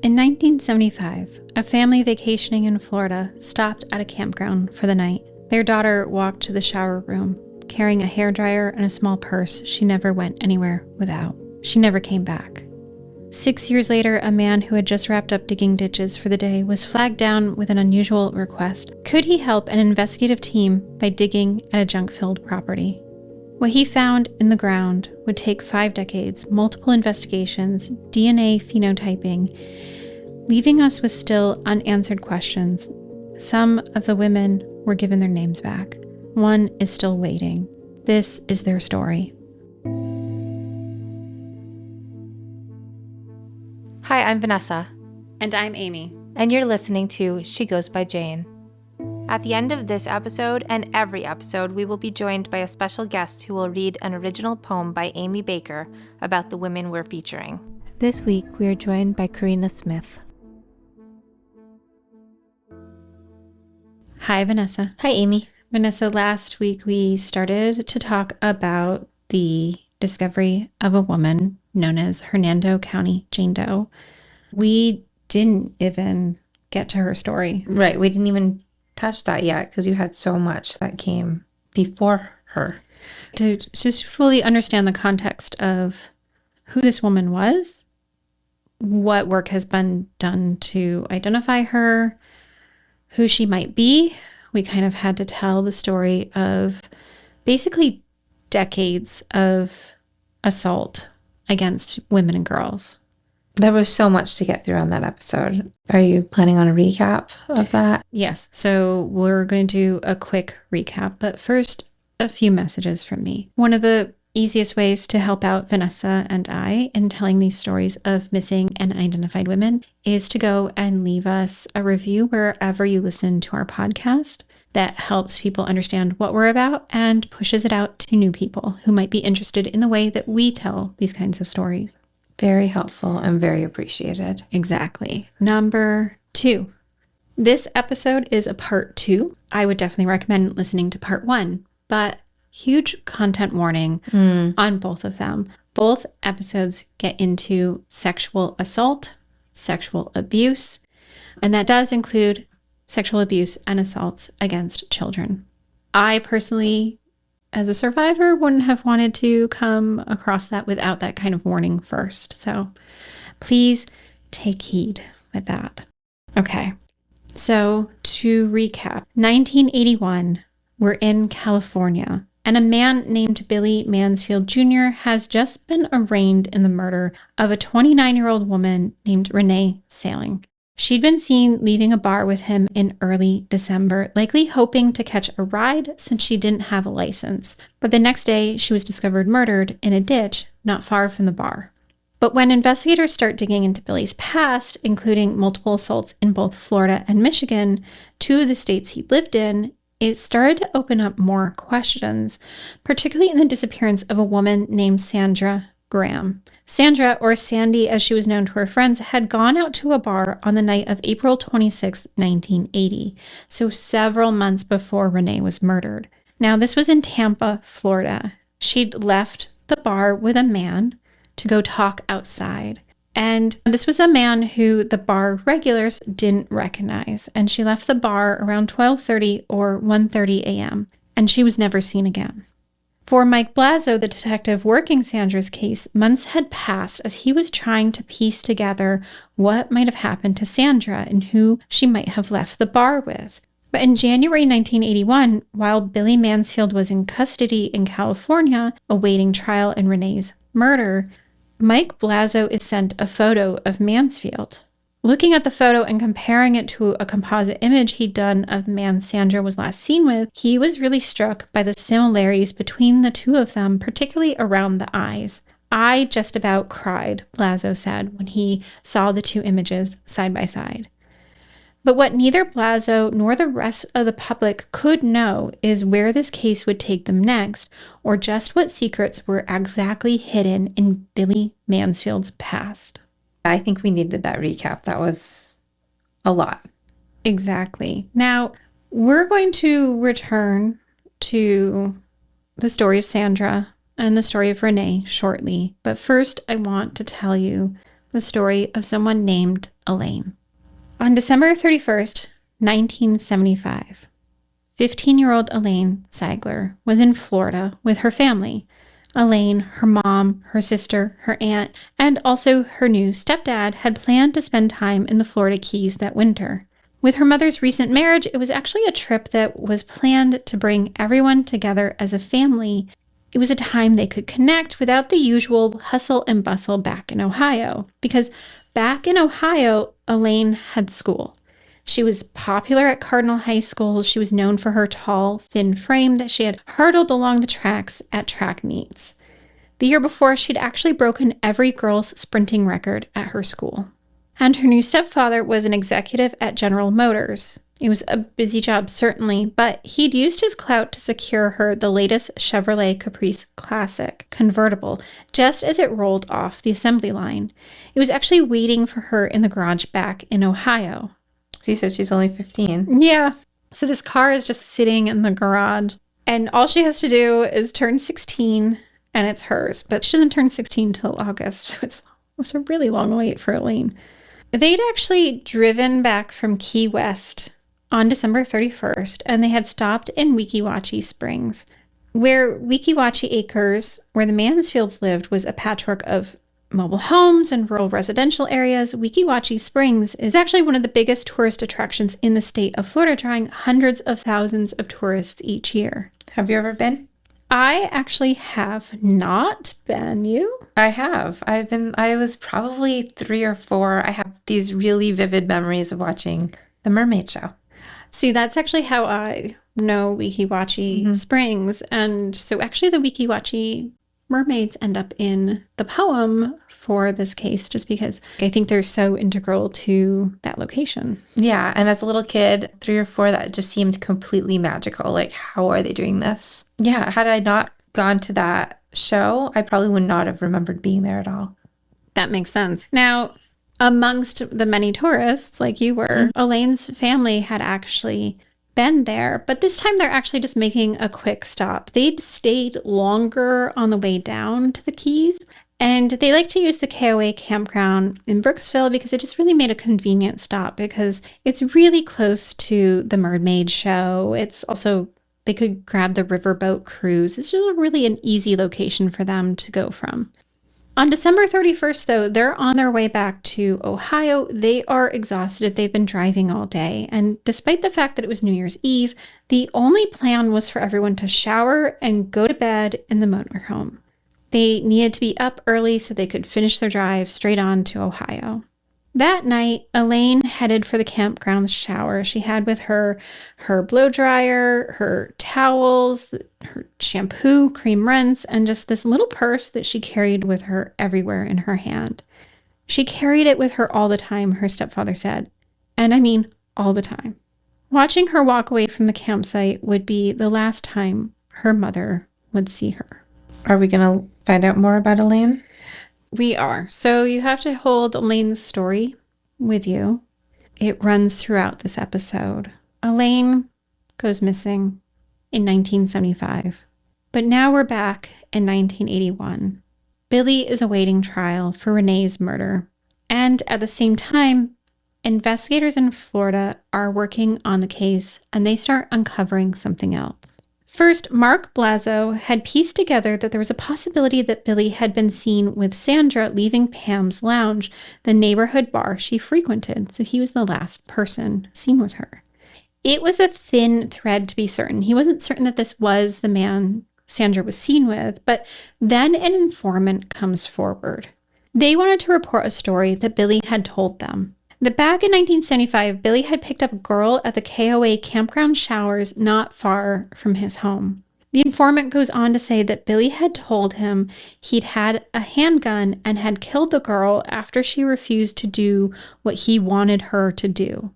In 1975, a family vacationing in Florida stopped at a campground for the night. Their daughter walked to the shower room, carrying a hairdryer and a small purse she never went anywhere without. She never came back. 6 years later, a man who had just wrapped up digging ditches for the day was flagged down with an unusual request. Could he help an investigative team by digging at a junk-filled property? What he found in the ground would take 5 decades, multiple investigations, DNA phenotyping, leaving us with still unanswered questions. Some of the women were given their names back. One is still waiting. This is their story. Hi, I'm Vanessa. And I'm Amy. And you're listening to She Goes by Jane. At the end of this episode and every episode, we will be joined by a special guest who will read an original poem by Amy Baker about the women we're featuring. This week, we are joined by Corinna Smith. Hi, Vanessa. Hi, Amy. Vanessa, last week we started to talk about the discovery of a woman known as Hernando County Jane Doe. We didn't even get to her story. Right, we didn't even touch that yet because you had so much that came before her. To just fully understand the context of who this woman was, what work has been done to identify her, who she might be, we kind of had to tell the story of basically decades of assault against women and girls. There was so much to get through on that episode. Are you planning on a recap of that? Yes, so we're going to do a quick recap, but first, a few messages from me. One of the easiest ways to help out Vanessa and I in telling these stories of missing and unidentified women is to go and leave us a review wherever you listen to our podcast. That helps people understand what we're about and pushes it out to new people who might be interested in the way that we tell these kinds of stories. Very helpful and very appreciated. Exactly. Number 2. This episode is a part 2. I would definitely recommend listening to part 1, but huge content warning on both of them. Both episodes get into sexual assault, sexual abuse, and that does include sexual abuse and assaults against children. I personally, as a survivor, wouldn't have wanted to come across that without that kind of warning first. So please take heed with that. Okay, so to recap, 1981, we're in California, and a man named Billy Mansfield Jr. has just been arraigned in the murder of a 29-year-old woman named Rene Saling. She'd been seen leaving a bar with him in early December, likely hoping to catch a ride since she didn't have a license. But the next day, she was discovered murdered in a ditch not far from the bar. But when investigators start digging into Billy's past, including multiple assaults in both Florida and Michigan, 2 of the states he lived in, it started to open up more questions, particularly in the disappearance of a woman named Sandra Graham. Sandra, or Sandy as she was known to her friends, had gone out to a bar on the night of April 26, 1980, so several months before Rene was murdered. Now, this was in Tampa, Florida. She'd left the bar with a man to go talk outside. And this was a man who the bar regulars didn't recognize. And she left the bar around 12:30 or 1:30 a.m. and she was never seen again. For Mike Blazo, the detective working Sandra's case, months had passed as he was trying to piece together what might have happened to Sandra and who she might have left the bar with. But in January 1981, while Billy Mansfield was in custody in California, awaiting trial in Rene's murder, Mike Blazo is sent a photo of Mansfield. Looking at the photo and comparing it to a composite image he'd done of the man Sandra was last seen with, he was really struck by the similarities between the two of them, particularly around the eyes. I just about cried, Blazo said, when he saw the 2 images side by side. But what neither Blazo nor the rest of the public could know is where this case would take them next, or just what secrets were exactly hidden in Billy Mansfield's past. I think we needed that recap. That was a lot. Exactly. Now, we're going to return to the story of Sandra and the story of Rene shortly. But first, I want to tell you the story of someone named Elaine. On December 31st, 1975, 15-year-old Elaine Seigler was in Florida with her family. Elaine, her mom, her sister, her aunt, and also her new stepdad had planned to spend time in the Florida Keys that winter. With her mother's recent marriage, it was actually a trip that was planned to bring everyone together as a family. It was a time they could connect without the usual hustle and bustle back in Ohio, because back in Ohio, Elaine had school. She was popular at Cardinal High School. She was known for her tall, thin frame that she had hurdled along the tracks at track meets. The year before, she'd actually broken every girl's sprinting record at her school. And her new stepfather was an executive at General Motors. It was a busy job, certainly, but he'd used his clout to secure her the latest Chevrolet Caprice Classic convertible just as it rolled off the assembly line. It was actually waiting for her in the garage back in Ohio. So you said she's only 15. Yeah. So this car is just sitting in the garage, and all she has to do is turn 16, and it's hers. But she doesn't turn 16 till August, so it's a really long wait for Elaine. They'd actually driven back from Key West on December 31st, and they had stopped in Weeki Wachee Springs, where Weeki Wachee Acres, where the Mansfields lived, was a patchwork of mobile homes and rural residential areas. Weeki Wachee Springs is actually one of the biggest tourist attractions in the state of Florida, drawing hundreds of thousands of tourists each year. Have you ever been? I actually have not been. You? I have. I was probably 3 or 4. I have these really vivid memories of watching The Mermaid Show. See, that's actually how I know Weeki Wachee Springs. And so actually the Weeki Wachee mermaids end up in the poem for this case, just because I think they're so integral to that location. Yeah, and as a little kid, 3 or 4, that just seemed completely magical. Like, how are they doing this? Yeah, had I not gone to that show, I probably would not have remembered being there at all. That makes sense. Now, amongst the many tourists, like you were, Elaine's family had actually been there, but this time they're actually just making a quick stop. They'd stayed longer on the way down to the Keys, and they like to use the KOA campground in Brooksville because it just really made a convenient stop because it's really close to the Mermaid Show. It's also, they could grab the riverboat cruise. It's just really an easy location for them to go from. On December 31st, though, they're on their way back to Ohio. They are exhausted. They've been driving all day. And despite the fact that it was New Year's Eve, the only plan was for everyone to shower and go to bed in the motorhome. They needed to be up early so they could finish their drive straight on to Ohio. That night, Elaine headed for the campground shower. She had with her blow dryer, her towels, her shampoo, cream rinse, and just this little purse that she carried with her everywhere in her hand. She carried it with her all the time, her stepfather said. And I mean, all the time. Watching her walk away from the campsite would be the last time her mother would see her. Are we going to find out more about Elaine? We are. So you have to hold Elaine's story with you. It runs throughout this episode. Elaine goes missing in 1975. But now we're back in 1981. Billy is awaiting trial for Rene's murder. And at the same time, investigators in Florida are working on the case and they start uncovering something else. First, Mark Blasio had pieced together that there was a possibility that Billy had been seen with Sandra leaving Pam's Lounge, the neighborhood bar she frequented, so he was the last person seen with her. It was a thin thread to be certain. He wasn't certain that this was the man Sandra was seen with, but then an informant comes forward. They wanted to report a story that Billy had told them. That back in 1975, Billy had picked up a girl at the KOA campground showers not far from his home. The informant goes on to say that Billy had told him he'd had a handgun and had killed the girl after she refused to do what he wanted her to do.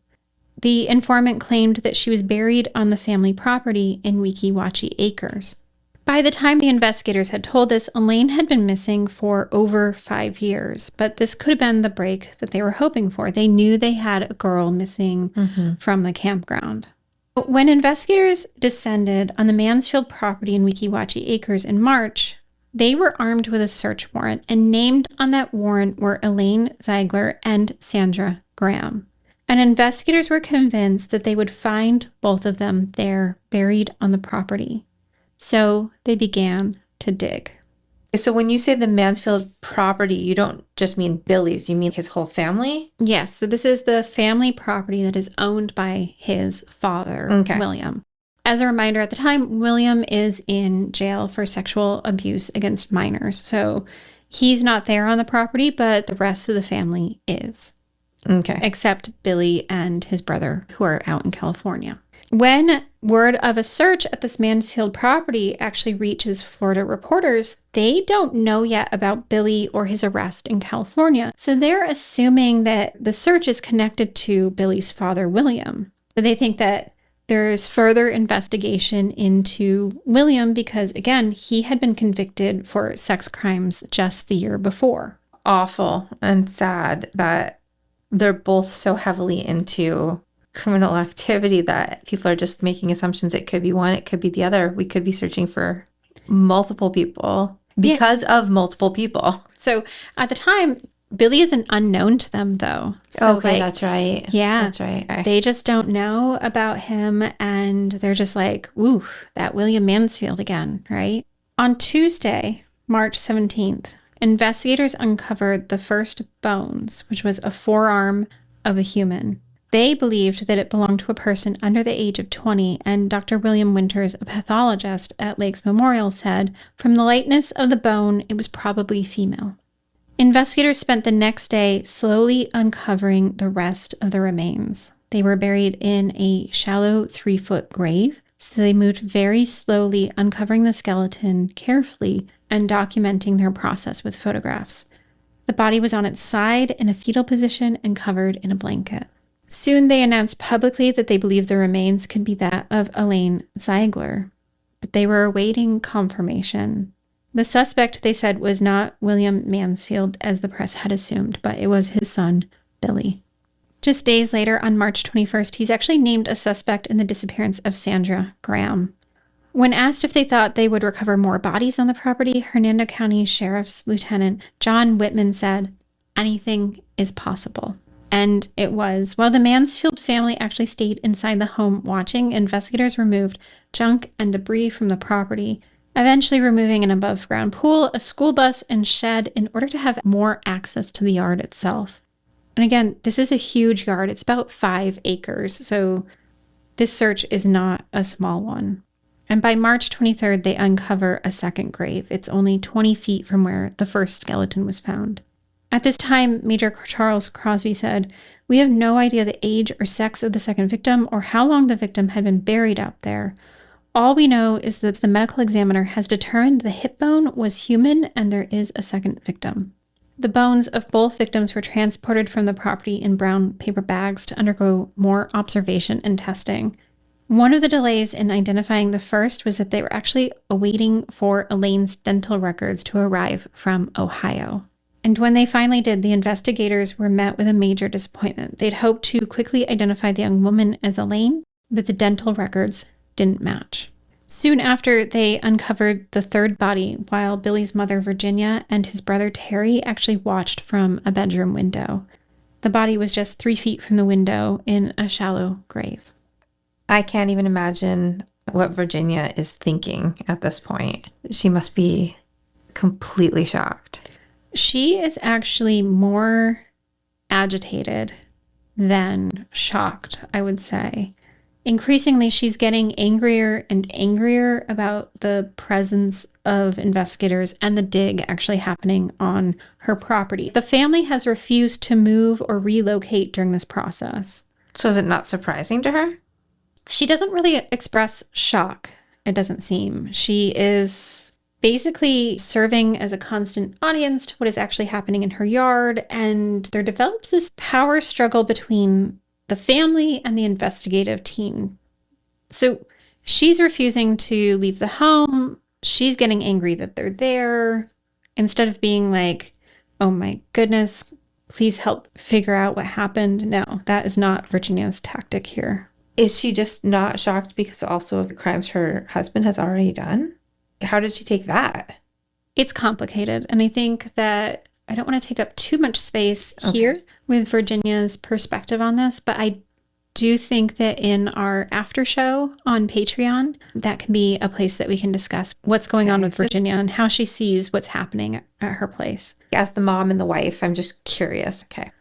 The informant claimed that she was buried on the family property in Weeki Wachee Acres. By the time the investigators had told us, Elaine had been missing for over 5 years, but this could have been the break that they were hoping for. They knew they had a girl missing from the campground. When investigators descended on the Mansfield property in Weeki Wachee Acres in March, They were armed with a search warrant, and named on that warrant were Elaine Ziegler and Sandra Graham. And investigators were convinced that they would find both of them there, buried on the property. So they began to dig. So when you say the Mansfield property, you don't just mean Billy's, you mean his whole family? Yes, so this is the family property that is owned by his father, William. As a reminder, at the time, William is in jail for sexual abuse against minors. So he's not there on the property, but the rest of the family is. Okay. Except Billy and his brother, who are out in California. When word of a search at this Mansfield property actually reaches Florida reporters, they don't know yet about Billy or his arrest in California. So they're assuming that the search is connected to Billy's father, William. They think that there's further investigation into William because, again, he had been convicted for sex crimes just the year before. Awful and sad that they're both so heavily into criminal activity that people are just making assumptions. It could be one, it could be the other. We could be searching for multiple people because of multiple people. So at the time, Billy is an unknown to them, though. So, okay, that's right. Yeah. That's right. They just don't know about him, and they're just like, ooh, that William Mansfield again, right? On Tuesday, March 17th, investigators uncovered the first bones, which was a forearm of a human. They believed that it belonged to a person under the age of 20, and Dr. William Winters, a pathologist at Lakes Memorial, said, from the lightness of the bone, it was probably female. Investigators spent the next day slowly uncovering the rest of the remains. They were buried in a shallow 3-foot grave, so they moved very slowly, uncovering the skeleton carefully and documenting their process with photographs. The body was on its side in a fetal position and covered in a blanket. Soon they announced publicly that they believed the remains could be that of Elaine Ziegler, but they were awaiting confirmation. The suspect, they said, was not William Mansfield, as the press had assumed, but it was his son, Billy. Just days later, on March 21st, he's actually named a suspect in the disappearance of Sandra Graham. When asked if they thought they would recover more bodies on the property, Hernando County Sheriff's Lieutenant John Whitman said, anything is possible. And it was. While the Mansfield family actually stayed inside the home watching, investigators removed junk and debris from the property, eventually removing an above-ground pool, a school bus, and shed in order to have more access to the yard itself. And again, this is a huge yard. It's about 5 acres, so this search is not a small one. And by March 23rd, they uncover a second grave. It's only 20 feet from where the first skeleton was found. At this time, Major Charles Crosby said, we have no idea the age or sex of the second victim or how long the victim had been buried out there. All we know is that the medical examiner has determined the hip bone was human and there is a second victim. The bones of both victims were transported from the property in brown paper bags to undergo more observation and testing. One of the delays in identifying the first was that they were actually awaiting for Elaine's dental records to arrive from Ohio. And when they finally did, the investigators were met with a major disappointment. They'd hoped to quickly identify the young woman as Elaine, but the dental records didn't match. Soon after, they uncovered the third body, while Billy's mother, Virginia, and his brother, Terry, actually watched from a bedroom window. The body was just 3 feet from the window in a shallow grave. I can't even imagine what Virginia is thinking at this point. She must be completely shocked. She is actually more agitated than shocked, I would say. Increasingly, she's getting angrier and angrier about the presence of investigators and the dig actually happening on her property. The family has refused to move or relocate during this process. So is it not surprising to her? She doesn't really express shock, it doesn't seem. She is basically serving as a constant audience to what is actually happening in her yard, and there develops this power struggle between the family and the investigative team. So she's refusing to leave the home. She's getting angry that they're there. Instead of being like, oh my goodness, please help figure out what happened. No, that is not Virginia's tactic here. Is she just not shocked because also of the crimes her husband has already done? How did she take that? It's complicated. And I think that I don't want to take up too much space here with Virginia's perspective on this, but I do think that in our after show on Patreon, that can be a place that we can discuss what's going on with Virginia and how she sees what's happening at her place. As the mom and the wife, I'm just curious. Okay.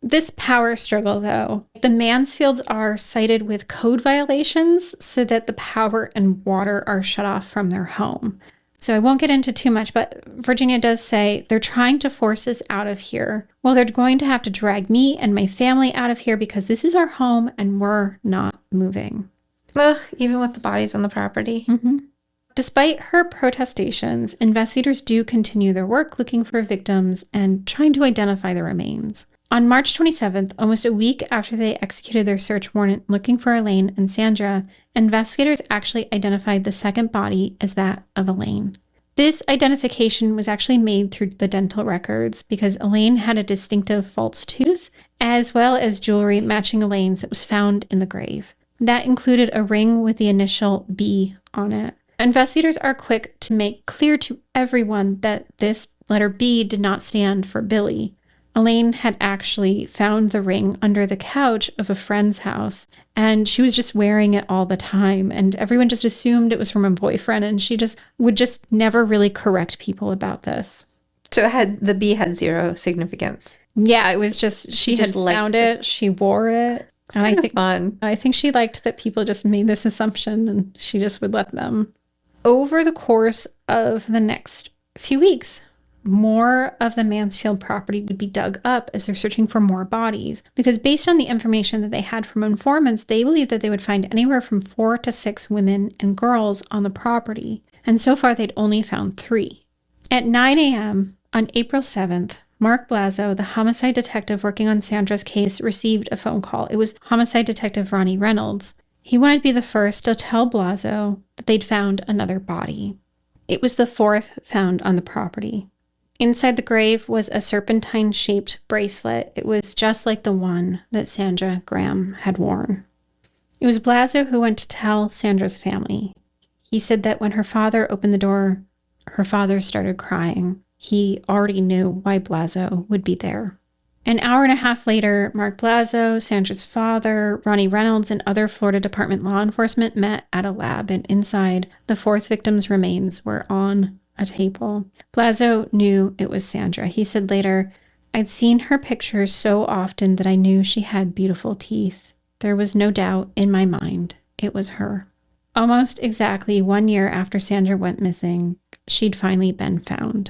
This power struggle, though, the Mansfields are cited with code violations so that the power and water are shut off from their home. So I won't get into too much, but Virginia does say they're trying to force us out of here. Well, they're going to have to drag me and my family out of here because this is our home and we're not moving. Ugh, even with the bodies on the property. Mm-hmm. Despite her protestations, investigators do continue their work looking for victims and trying to identify the remains. On March 27th, almost a week after they executed their search warrant looking for Elaine and Sandra, investigators actually identified the second body as that of Elaine. This identification was actually made through the dental records because Elaine had a distinctive false tooth, as well as jewelry matching Elaine's that was found in the grave. That included a ring with the initial B on it. Investigators are quick to make clear to everyone that this letter B did not stand for Billy. Elaine had actually found the ring under the couch of a friend's house, and she was just wearing it all the time, and everyone just assumed it was from a boyfriend, and she just would just never really correct people about this. So the B had zero significance. Yeah, it was just, she had found it, she wore it. It's kind of fun. I think she liked that people just made this assumption, and she just would let them. Over the course of the next few weeks, more of the Mansfield property would be dug up as they're searching for more bodies, because based on the information that they had from informants, they believed that they would find anywhere from 4 to 6 women and girls on the property, and so far they'd only found 3. At 9 a.m. on April 7th, Mark Blazo, the homicide detective working on Sandra's case, received a phone call. It was homicide detective Ronnie Reynolds. He wanted to be the first to tell Blazo that they'd found another body. It was the 4th found on the property. Inside the grave was a serpentine-shaped bracelet. It was just like the one that Sandra Graham had worn. It was Blazo who went to tell Sandra's family. He said that when her father opened the door, her father started crying. He already knew why Blazo would be there. An hour and a half later, Mark Blazo, Sandra's father, Ronnie Reynolds, and other Florida Department law enforcement met at a lab, and inside, the 4th victim's remains were on a table. Blazo knew it was Sandra. He said later, "I'd seen her pictures so often that I knew she had beautiful teeth. There was no doubt in my mind it was her." Almost exactly 1 year after Sandra went missing, she'd finally been found.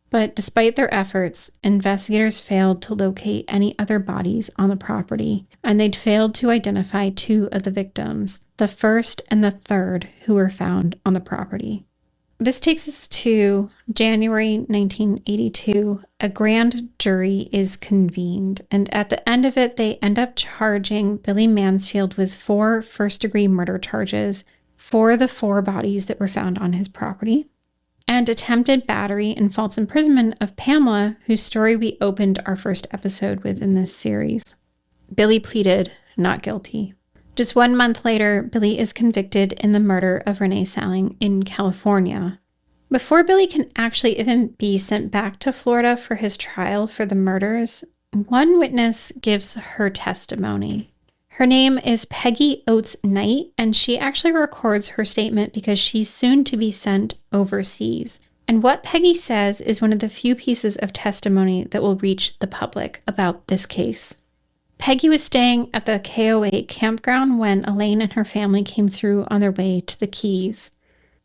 But despite their efforts, investigators failed to locate any other bodies on the property, and they'd failed to identify 2 of the victims, the 1st and the 3rd, who were found on the property. This takes us to January 1982. A grand jury is convened, and at the end of it, they end up charging Billy Mansfield with 4 first-degree murder charges for the 4 bodies that were found on his property, and attempted battery and false imprisonment of Pamela, whose story we opened our first episode with in this series. Billy pleaded not guilty. Just 1 month later, Billy is convicted in the murder of Rene Saling in California. Before Billy can actually even be sent back to Florida for his trial for the murders, one witness gives her testimony. Her name is Peggy Oates Knight, and she actually records her statement because she's soon to be sent overseas. And what Peggy says is one of the few pieces of testimony that will reach the public about this case. Peggy was staying at the KOA campground when Elaine and her family came through on their way to the Keys.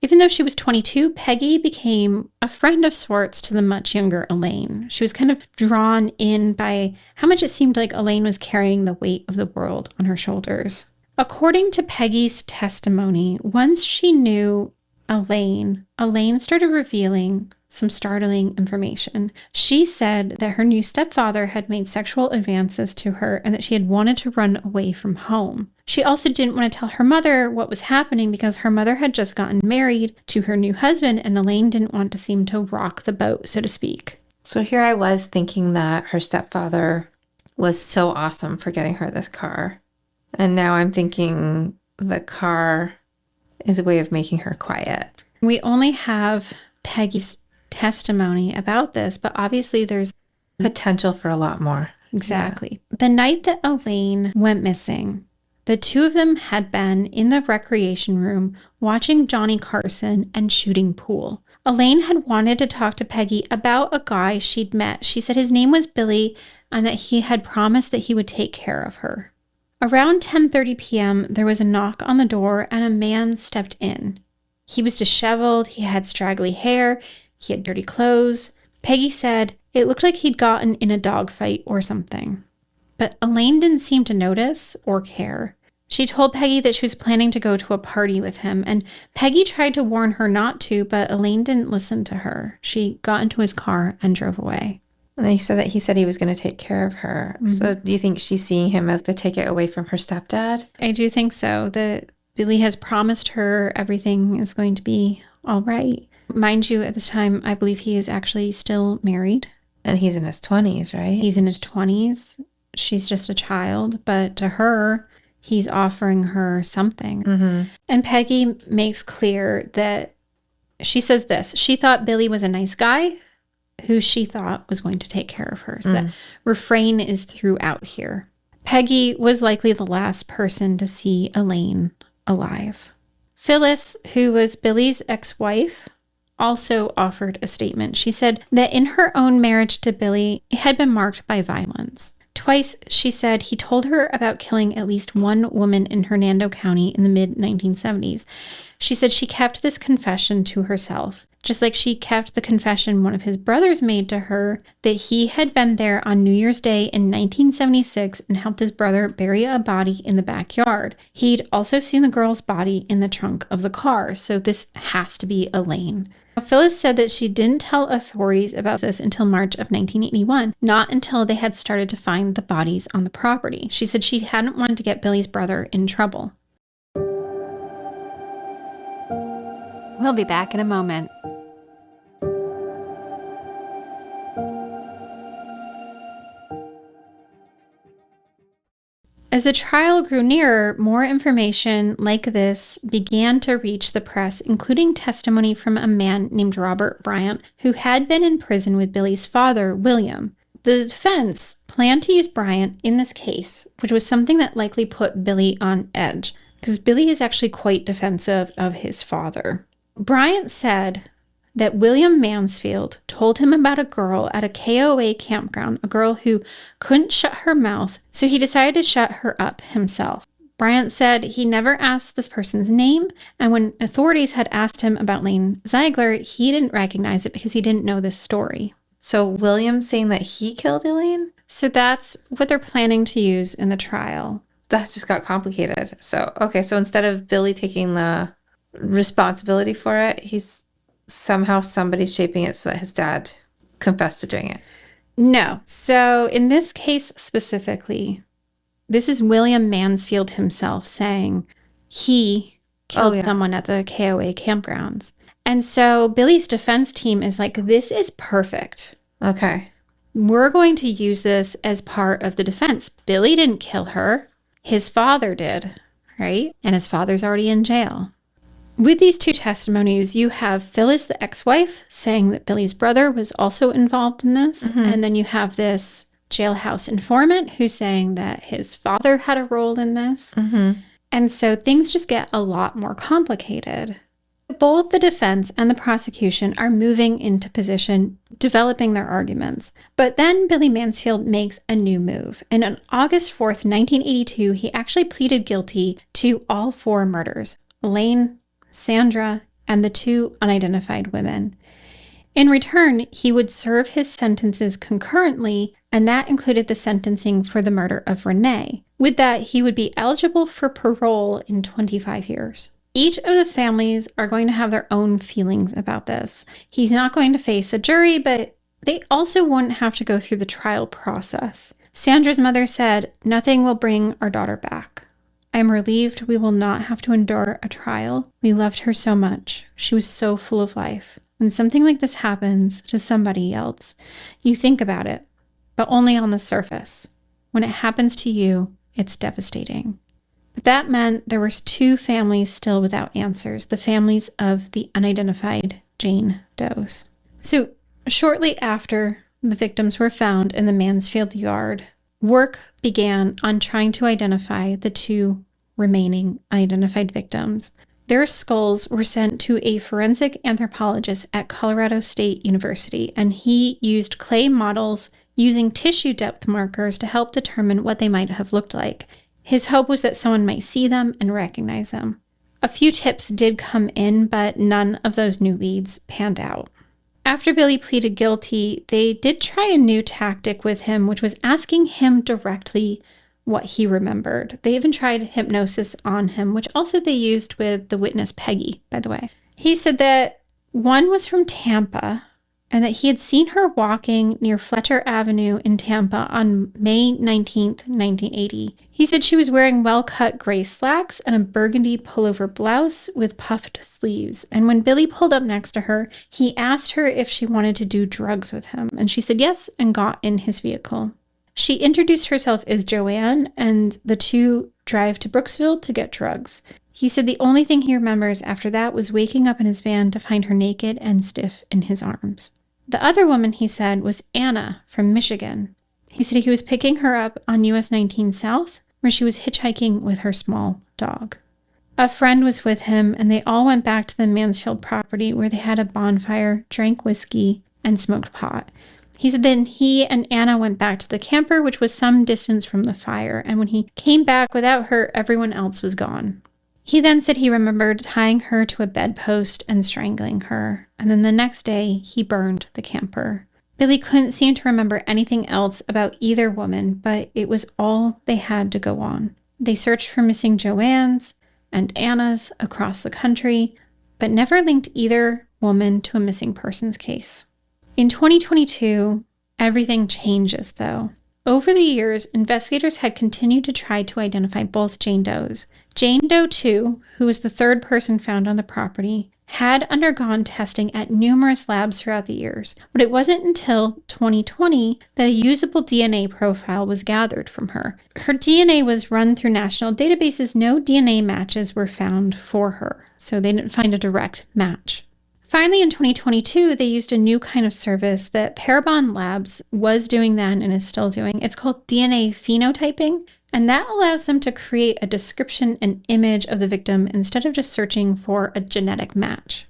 Even though she was 22, Peggy became a friend of sorts to the much younger Elaine. She was kind of drawn in by how much it seemed like Elaine was carrying the weight of the world on her shoulders. According to Peggy's testimony, once she knew Elaine started revealing some startling information. She said that her new stepfather had made sexual advances to her and that she had wanted to run away from home. She also didn't want to tell her mother what was happening because her mother had just gotten married to her new husband, and Elaine didn't want to seem to rock the boat, so to speak. So here I was thinking that her stepfather was so awesome for getting her this car. And now I'm thinking the car is a way of making her quiet. We only have Peggy's testimony about this, but obviously there's potential for a lot more. Exactly. Yeah. The night that Elaine went missing, the two of them had been in the recreation room watching Johnny Carson and shooting pool. Elaine had wanted to talk to Peggy about a guy she'd met. She said his name was Billy and that he had promised that he would take care of her. Around 10:30 p.m., there was a knock on the door and a man stepped in. He was disheveled, he had straggly hair, he had dirty clothes. Peggy said it looked like he'd gotten in a dogfight or something. But Elaine didn't seem to notice or care. She told Peggy that she was planning to go to a party with him, and Peggy tried to warn her not to, but Elaine didn't listen to her. She got into his car and drove away. And then you said that he said he was going to take care of her. Mm-hmm. So do you think she's seeing him as the ticket away from her stepdad? I do think so. That Billy has promised her everything is going to be all right. Mind you, at this time, I believe he is actually still married. And he's in his 20s, right? He's in his 20s. She's just a child. But to her, he's offering her something. Mm-hmm. And Peggy makes clear that she says this. She thought Billy was a nice guy who she thought was going to take care of her. So that refrain is throughout here. Peggy was likely the last person to see Elaine alive. Phyllis, who was Billy's ex-wife, also offered a statement. She said that in her own marriage to Billy, it had been marked by violence. Twice, she said, he told her about killing at least one woman in Hernando County in the mid-1970s. She said she kept this confession to herself, just like she kept the confession one of his brothers made to her that he had been there on New Year's Day in 1976 and helped his brother bury a body in the backyard. He'd also seen the girl's body in the trunk of the car, so this has to be Elaine. Phyllis said that she didn't tell authorities about this until March of 1981, not until they had started to find the bodies on the property. She said she hadn't wanted to get Billy's brother in trouble. We'll be back in a moment. As the trial grew nearer, more information like this began to reach the press, including testimony from a man named Robert Bryant, who had been in prison with Billy's father, William. The defense planned to use Bryant in this case, which was something that likely put Billy on edge, because Billy is actually quite defensive of his father. Bryant said that William Mansfield told him about a girl at a KOA campground, a girl who couldn't shut her mouth, so he decided to shut her up himself. Bryant said he never asked this person's name, and when authorities had asked him about Lane Ziegler, he didn't recognize it because he didn't know this story. So William's saying that he killed Elaine? So that's what they're planning to use in the trial. That just got complicated. So instead of Billy taking the responsibility for it, somebody's shaping it so that his dad confessed to doing it. No. So in this case specifically, this is William Mansfield himself saying he killed someone at the KOA campgrounds. And so Billy's defense team is like, this is perfect. Okay. We're going to use this as part of the defense. Billy didn't kill her. His father did, right? And his father's already in jail. With these two testimonies, you have Phyllis, the ex-wife, saying that Billy's brother was also involved in this. Mm-hmm. And then you have this jailhouse informant who's saying that his father had a role in this. Mm-hmm. And so things just get a lot more complicated. Both the defense and the prosecution are moving into position, developing their arguments. But then Billy Mansfield makes a new move. And on August 4th, 1982, he actually pleaded guilty to all 4 murders: Elaine, Sandra, and the 2 unidentified women. In return, he would serve his sentences concurrently, and that included the sentencing for the murder of Rene. With that, he would be eligible for parole in 25 years. Each of the families are going to have their own feelings about this. He's not going to face a jury, but they also wouldn't have to go through the trial process. Sandra's mother said, "Nothing will bring our daughter back. I am relieved we will not have to endure a trial. We loved her so much. She was so full of life. When something like this happens to somebody else, you think about it, but only on the surface. When it happens to you, it's devastating." But that meant there were 2 families still without answers, the families of the unidentified Jane Does. So shortly after the victims were found in the Mansfield yard, work began on trying to identify the 2 remaining identified victims. Their skulls were sent to a forensic anthropologist at Colorado State University, and he used clay models using tissue depth markers to help determine what they might have looked like. His hope was that someone might see them and recognize them. A few tips did come in, but none of those new leads panned out. After Billy pleaded guilty, they did try a new tactic with him, which was asking him directly what he remembered. They even tried hypnosis on him, which also they used with the witness Peggy, by the way. He said that one was from Tampa and that he had seen her walking near Fletcher Avenue in Tampa on May 19th, 1980. He said she was wearing well-cut gray slacks and a burgundy pullover blouse with puffed sleeves. And when Billy pulled up next to her, he asked her if she wanted to do drugs with him. And she said yes and got in his vehicle. She introduced herself as Joanne, and the 2 drive to Brooksville to get drugs. He said the only thing he remembers after that was waking up in his van to find her naked and stiff in his arms. The other woman, he said, was Anna from Michigan. He said he was picking her up on US 19 South, where she was hitchhiking with her small dog. A friend was with him, and they all went back to the Mansfield property where they had a bonfire, drank whiskey, and smoked pot. He said then he and Anna went back to the camper, which was some distance from the fire, and when he came back without her, everyone else was gone. He then said he remembered tying her to a bedpost and strangling her, and then the next day he burned the camper. Billy couldn't seem to remember anything else about either woman, but it was all they had to go on. They searched for missing Joanne's and Anna's across the country, but never linked either woman to a missing persons case. In 2022, everything changes, though. Over the years, investigators had continued to try to identify both Jane Does. Jane Doe 2, who was the 3rd person found on the property, had undergone testing at numerous labs throughout the years, but it wasn't until 2020 that a usable DNA profile was gathered from her. Her DNA was run through national databases. No DNA matches were found for her, so they didn't find a direct match. Finally, in 2022, they used a new kind of service that Parabon Labs was doing then and is still doing. It's called DNA phenotyping, and that allows them to create a description and image of the victim instead of just searching for a genetic match.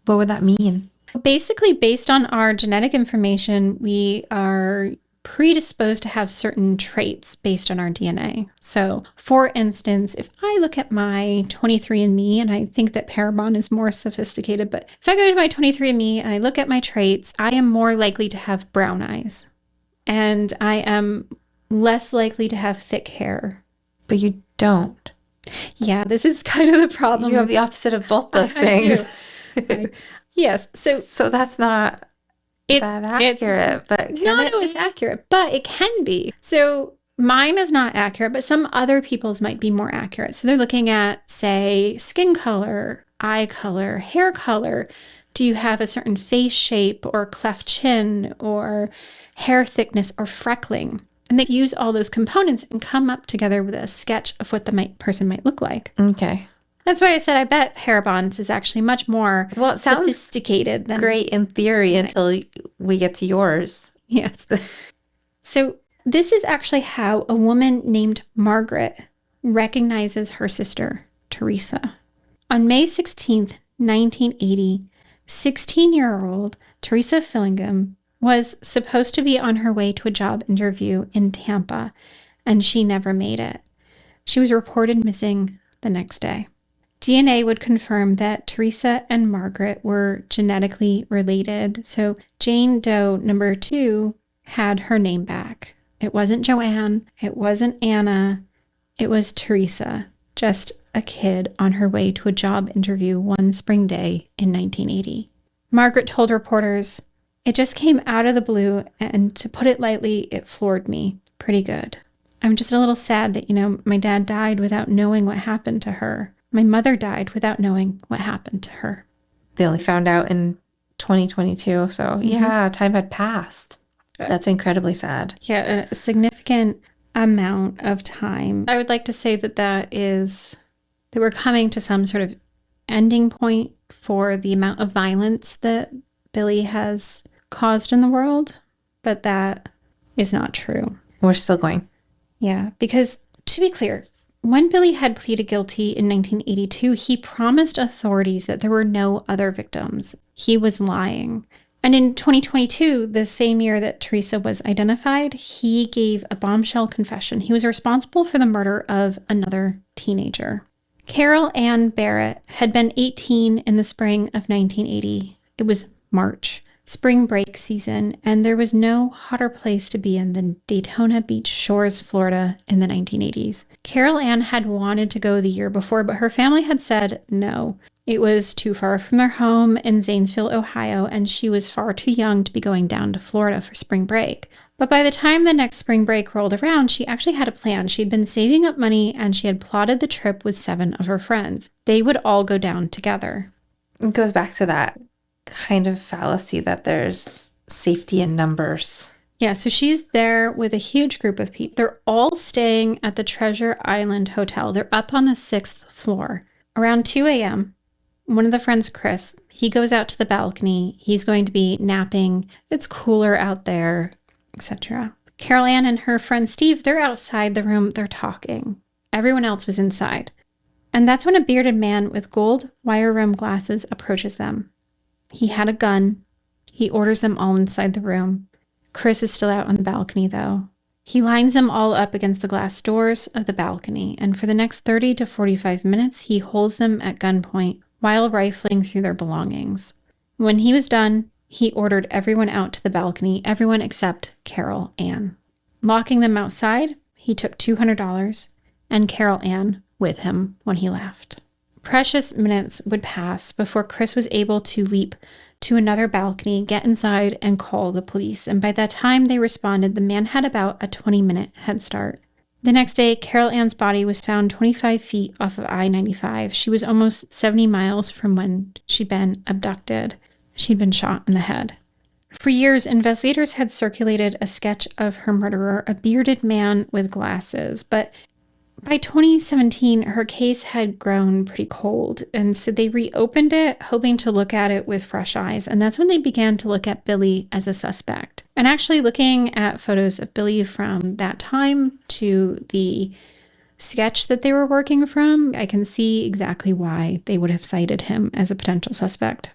What would that mean? Basically, based on our genetic information, we are predisposed to have certain traits based on our DNA. So, for instance, if I look at my 23andMe, and I think that Parabon is more sophisticated, but if I go to my 23andMe and I look at my traits, I am more likely to have brown eyes, and I am less likely to have thick hair. But you don't. Yeah, this is kind of the problem. You have the opposite of both those things. Yes. So that's not that accurate, but not always accurate, but it can be. So mine is not accurate, but some other people's might be more accurate. So they're looking at, say, skin color, eye color, hair color. Do you have a certain face shape or cleft chin or hair thickness or freckling? And they use all those components and come up together with a sketch of what the person might look like. Okay. That's why I said I bet Parabon's is actually much more it sounds sophisticated than great in theory until we get to yours. Yes. So this is actually how a woman named Margaret recognizes her sister, Teresa. On May 16th, 1980, 16-year-old Teresa Fillingham was supposed to be on her way to a job interview in Tampa, and she never made it. She was reported missing the next day. DNA would confirm that Teresa and Margaret were genetically related, so Jane Doe number 2 had her name back. It wasn't Joanne, it wasn't Anna, it was Teresa, just a kid on her way to a job interview one spring day in 1980. Margaret told reporters, "It just came out of the blue, and to put it lightly, it floored me pretty good. I'm just a little sad that, my dad died without knowing what happened to her. My mother died without knowing what happened to her." They only found out in 2022, so yeah, time had passed. That's incredibly sad. Yeah, a significant amount of time. I would like to say that we're coming to some sort of ending point for the amount of violence that Billy has caused in the world, but that is not true. We're still going. Yeah, because to be clear, when Billy had pleaded guilty in 1982, he promised authorities that there were no other victims. He was lying. And in 2022, the same year that Teresa was identified, he gave a bombshell confession. He was responsible for the murder of another teenager. Carol Ann Barrett had been 18 in the spring of 1980. It was March, spring break season, and there was no hotter place to be in than Daytona Beach Shores, Florida in the 1980s. Carol Ann had wanted to go the year before, but her family had said no. It was too far from their home in Zanesville, Ohio, and she was far too young to be going down to Florida for spring break. But by the time the next spring break rolled around, she actually had a plan. She'd been saving up money, and she had plotted the trip with 7 of her friends. They would all go down together. It goes back to that kind of fallacy that there's safety in numbers. Yeah, so she's there with a huge group of people. They're all staying at the Treasure Island Hotel. They're up on the 6th floor. Around 2 a.m., one of the friends, Chris, he goes out to the balcony. He's going to be napping. It's cooler out there, etc. Carol Ann and her friend Steve, they're outside the room. They're talking. Everyone else was inside. And that's when a bearded man with gold wire-rimmed glasses approaches them. He had a gun. He orders them all inside the room. Chris is still out on the balcony, though. He lines them all up against the glass doors of the balcony, and for the next 30 to 45 minutes, he holds them at gunpoint while rifling through their belongings. When he was done, he ordered everyone out to the balcony, everyone except Carol Ann. Locking them outside, he took $200 and Carol Ann with him when he left. Precious minutes would pass before Chris was able to leap to another balcony, get inside, and call the police. And by that time they responded, the man had about a 20-minute head start. The next day, Carol Ann's body was found 25 feet off of I-95. She was almost 70 miles from when she'd been abducted. She'd been shot in the head. For years, investigators had circulated a sketch of her murderer, a bearded man with glasses, but by 2017, her case had grown pretty cold, and so they reopened it, hoping to look at it with fresh eyes, and that's when they began to look at Billy as a suspect. And actually looking at photos of Billy from that time to the sketch that they were working from, I can see exactly why they would have cited him as a potential suspect.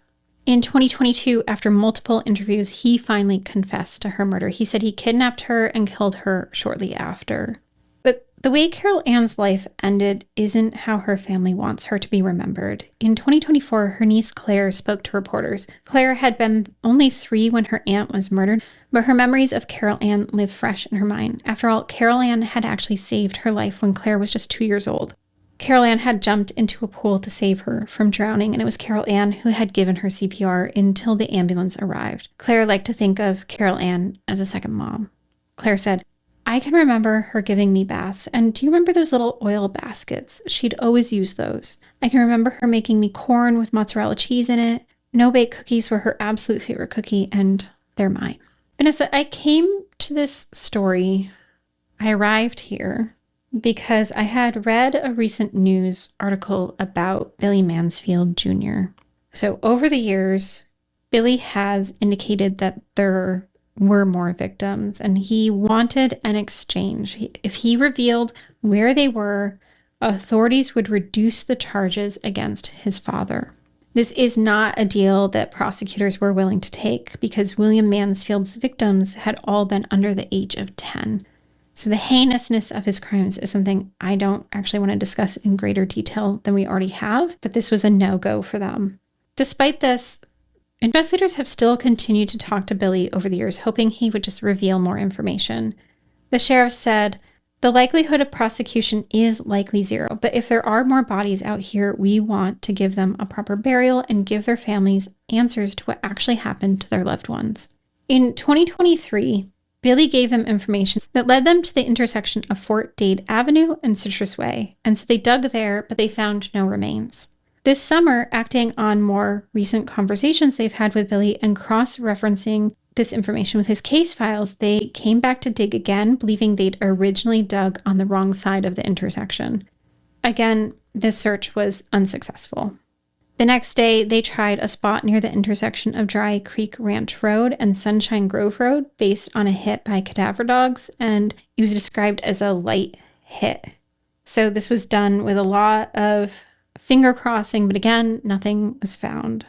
In 2022, after multiple interviews, he finally confessed to her murder. He said he kidnapped her and killed her shortly after. But the way Carol Ann's life ended isn't how her family wants her to be remembered. In 2024, her niece Claire spoke to reporters. Claire had been only 3 when her aunt was murdered, but her memories of Carol Ann live fresh in her mind. After all, Carol Ann had actually saved her life when Claire was just 2 years old. Carol Ann had jumped into a pool to save her from drowning, and it was Carol Ann who had given her CPR until the ambulance arrived. Claire liked to think of Carol Ann as a second mom. Claire said, "I can remember her giving me baths, and do you remember those little oil baskets? She'd always use those. I can remember her making me corn with mozzarella cheese in it. No-bake cookies were her absolute favorite cookie, and they're mine." Vanessa, I came to this story, I arrived here because I had read a recent news article about Billy Mansfield Jr. So over the years, Billy has indicated that there were more victims, and he wanted an exchange. If he revealed where they were, authorities would reduce the charges against his father. This is not a deal that prosecutors were willing to take because William Mansfield's victims had all been under the age of 10. So the heinousness of his crimes is something I don't actually want to discuss in greater detail than we already have, but this was a no-go for them. Despite this, investigators have still continued to talk to Billy over the years, hoping he would just reveal more information. The sheriff said, "The likelihood of prosecution is likely 0, but if there are more bodies out here, we want to give them a proper burial and give their families answers to what actually happened to their loved ones." In 2023, Billy gave them information that led them to the intersection of Fort Dade Avenue and Citrus Way, and so they dug there, but they found no remains. This summer, acting on more recent conversations they've had with Billy and cross-referencing this information with his case files, they came back to dig again, believing they'd originally dug on the wrong side of the intersection. Again, this search was unsuccessful. The next day, they tried a spot near the intersection of Dry Creek Ranch Road and Sunshine Grove Road based on a hit by cadaver dogs, and it was described as a light hit. So this was done with a lot of finger crossing, but again, nothing was found.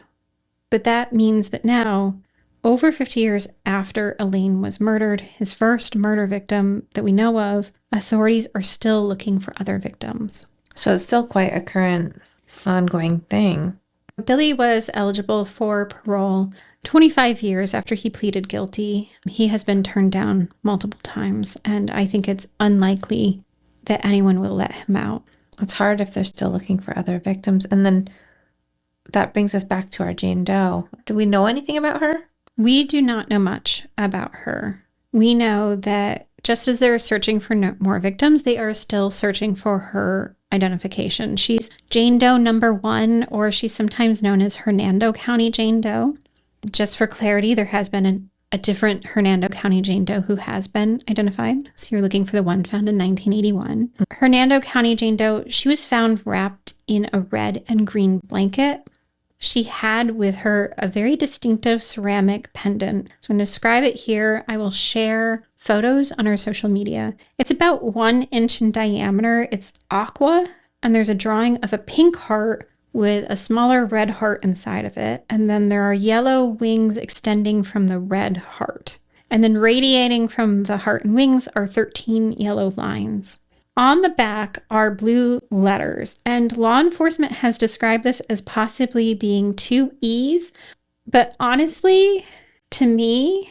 But that means that now, over 50 years after Elaine was murdered, his first murder victim that we know of, authorities are still looking for other victims. So it's still quite a current, ongoing thing. Billy was eligible for parole 25 years after he pleaded guilty. He has been turned down multiple times, and I think it's unlikely that anyone will let him out. It's hard if they're still looking for other victims. And then that brings us back to our Jane Doe. Do we know anything about her? We do not know much about her. We know that just as they're searching for more victims, they are still searching for her identification. She's Jane Doe number 1, or she's sometimes known as Hernando County Jane Doe. Just for clarity, there has been a different Hernando County Jane Doe who has been identified. So you're looking for the one found in 1981. Hernando County Jane Doe, she was found wrapped in a red and green blanket. She had with her a very distinctive ceramic pendant. So I'm going to describe it here. I will share photos on our social media. It's about 1 inch in diameter. It's aqua, and there's a drawing of a pink heart with a smaller red heart inside of it. And then there are yellow wings extending from the red heart. And then radiating from the heart and wings are 13 yellow lines. On the back are blue letters, and law enforcement has described this as possibly being 2 E's. But honestly, to me,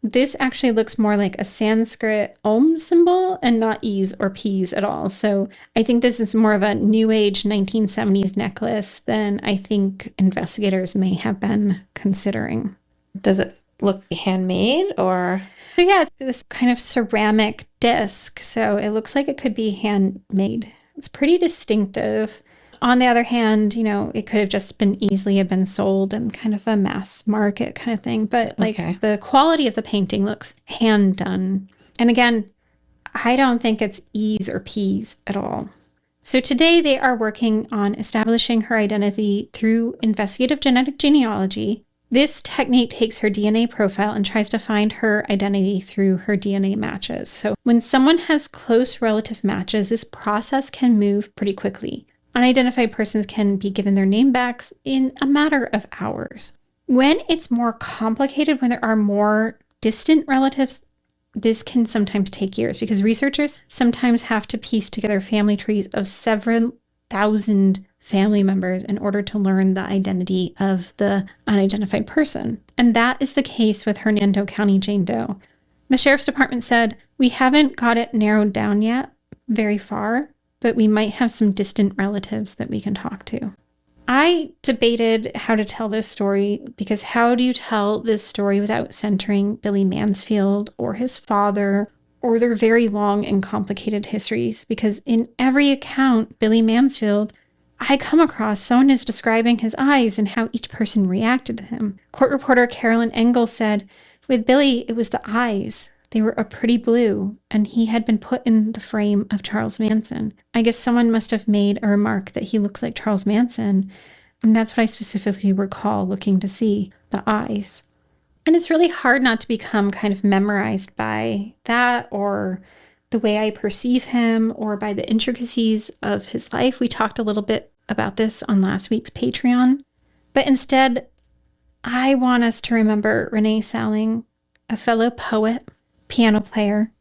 this actually looks more like a Sanskrit Om symbol and not E's or P's at all. So I think this is more of a new age 1970s necklace than I think investigators may have been considering. Does it look handmade or? So yeah, it's this kind of ceramic disc. So it looks like it could be handmade. It's pretty distinctive. On the other hand, you know, it could have just been easily have been sold in kind of a mass market kind of thing. But like the quality of the painting looks hand done. And again, I don't think it's E's or P's at all. So today they are working on establishing her identity through investigative genetic genealogy. This technique takes her DNA profile and tries to find her identity through her DNA matches. So when someone has close relative matches, this process can move pretty quickly. Unidentified persons can be given their name back in a matter of hours. When it's more complicated, when there are more distant relatives, this can sometimes take years because researchers sometimes have to piece together family trees of several thousand family members in order to learn the identity of the unidentified person. And that is the case with Hernando County Jane Doe. The sheriff's department said, "We haven't got it narrowed down yet very far, but we might have some distant relatives that we can talk to." I debated how to tell this story because how do you tell this story without centering Billy Mansfield or his father or their very long and complicated histories? Because in every account, Billy Mansfield, I come across someone is describing his eyes and how each person reacted to him. Court reporter Carolyn Engel said, with Billy, it was the eyes. They were a pretty blue, and he had been put in the frame of Charles Manson. I guess someone must have made a remark that he looks like Charles Manson, and that's what I specifically recall looking to see, the eyes. And it's really hard not to become kind of memorized by that or the way I perceive him or by the intricacies of his life. We talked a little bit about this on last week's Patreon. But instead, I want us to remember Rene Saling, a fellow poet, piano player,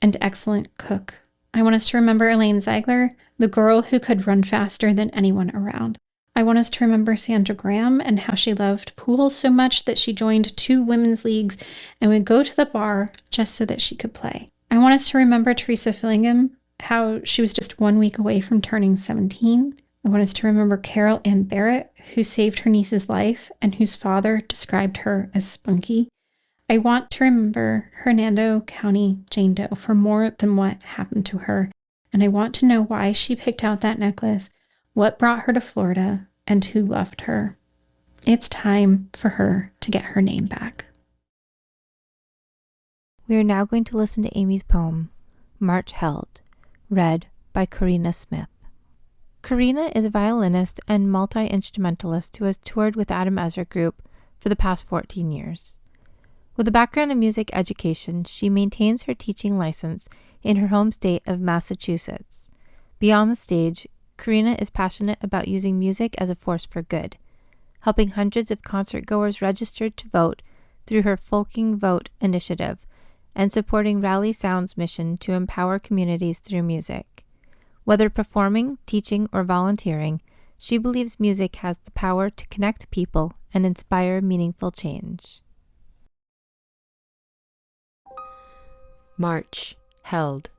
and excellent cook. I want us to remember Elaine Ziegler, the girl who could run faster than anyone around. I want us to remember Sandra Graham and how she loved pool so much that she joined 2 women's leagues and would go to the bar just so that she could play. I want us to remember Teresa Fillingham, how she was just 1 week away from turning 17. I want us to remember Carol Ann Barrett, who saved her niece's life and whose father described her as spunky. I want to remember Hernando County Jane Doe for more than what happened to her. And I want to know why she picked out that necklace, what brought her to Florida, and who loved her. It's time for her to get her name back. We are now going to listen to Amy's poem, March Held, read by Corinna Smith. Corinna is a violinist and multi-instrumentalist who has toured with Adam Ezra Group for the past 14 years. With a background in music education, she maintains her teaching license in her home state of Massachusetts. Beyond the stage, Corinna is passionate about using music as a force for good, helping hundreds of concertgoers registered to vote through her Folking Vote initiative, and supporting Rally Sound's mission to empower communities through music. Whether performing, teaching, or volunteering, she believes music has the power to connect people and inspire meaningful change. March. Held.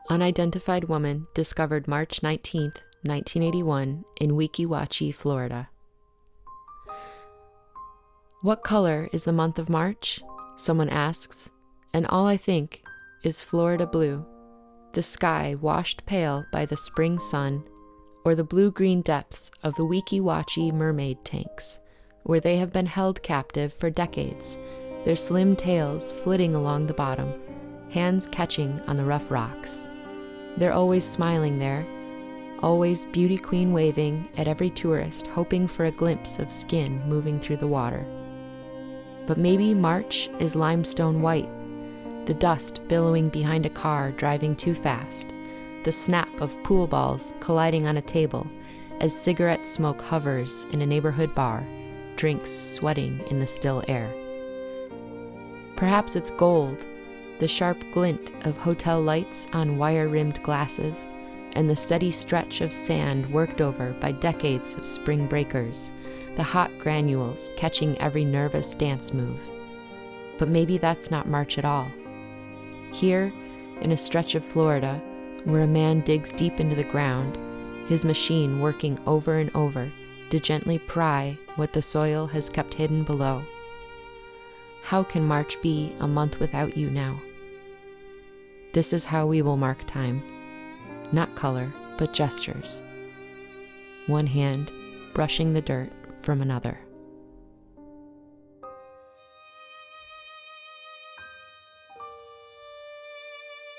Unidentified woman discovered March 19th, 1981 in Weeki Wachee, Florida. What color is the month of March? Someone asks, and all I think is Florida blue, the sky washed pale by the spring sun, or the blue-green depths of the Weeki Wachee mermaid tanks, where they have been held captive for decades, their slim tails flitting along the bottom, hands catching on the rough rocks. They're always smiling there, always beauty queen waving at every tourist, hoping for a glimpse of skin moving through the water. But maybe March is limestone white, the dust billowing behind a car driving too fast, the snap of pool balls colliding on a table as cigarette smoke hovers in a neighborhood bar, drinks sweating in the still air. Perhaps it's gold, the sharp glint of hotel lights on wire-rimmed glasses, and the steady stretch of sand worked over by decades of spring breakers, the hot granules catching every nervous dance move. But maybe that's not March at all. Here, in a stretch of Florida, where a man digs deep into the ground, his machine working over and over to gently pry what the soil has kept hidden below. How can March be a month without you now? This is how we will mark time. Not color, but gestures. One hand brushing the dirt from another.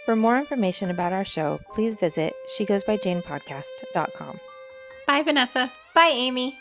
For more information about our show, please visit shegoesbyjanepodcast.com. Bye, Vanessa. Bye, Amy.